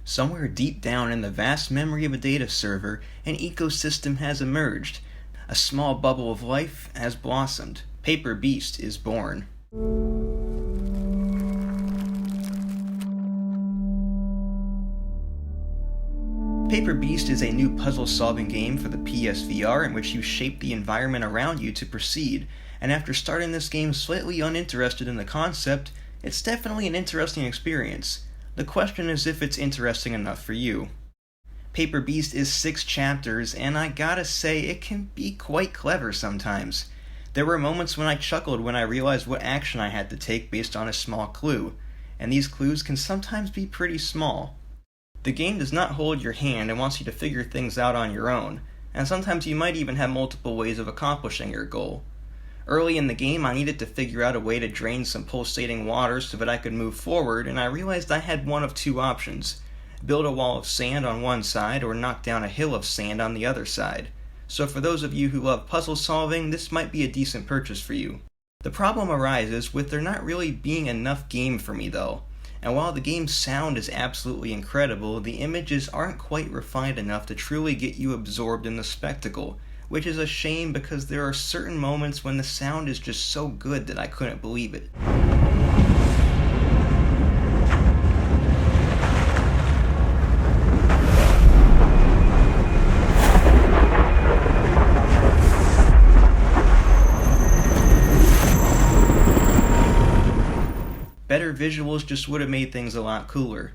Somewhere deep down in the vast memory of a data server, an ecosystem has emerged. A small bubble of life has blossomed. Paper Beast is born. Paper Beast is a new puzzle-solving game for the PSVR in which you shape the environment around you to proceed, and after starting this game slightly uninterested in the concept, it's definitely an interesting experience. The question is if it's interesting enough for you. Paper Beast is 6 chapters, and I gotta say, it can be quite clever sometimes. There were moments when I chuckled when I realized what action I had to take based on a small clue, and these clues can sometimes be pretty small. The game does not hold your hand and wants you to figure things out on your own, and sometimes you might even have multiple ways of accomplishing your goal. Early in the game, I needed to figure out a way to drain some pulsating water so that I could move forward, and I realized I had one of 2 options: build a wall of sand on one side or knock down a hill of sand on the other side. So for those of you who love puzzle solving, this might be a decent purchase for you. The problem arises with there not really being enough game for me though. And while the game's sound is absolutely incredible, the images aren't quite refined enough to truly get you absorbed in the spectacle, which is a shame because there are certain moments when the sound is just so good that I couldn't believe it. Better visuals just would have made things a lot cooler.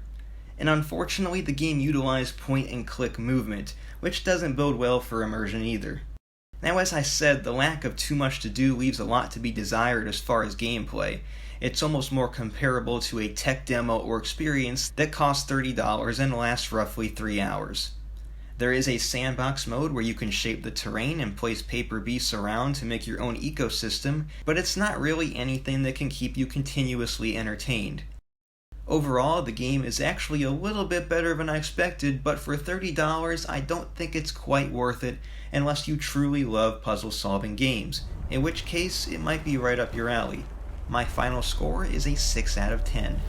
And unfortunately, the game utilized point-and-click movement, which doesn't bode well for immersion either. Now, as I said, the lack of too much to do leaves a lot to be desired as far as gameplay. It's almost more comparable to a tech demo or experience that costs $30 and lasts roughly 3 hours. There is a sandbox mode where you can shape the terrain and place paper beasts around to make your own ecosystem, but it's not really anything that can keep you continuously entertained. Overall, the game is actually a little bit better than I expected, but for $30, I don't think it's quite worth it unless you truly love puzzle-solving games, in which case it might be right up your alley. My final score is a 6 out of 10.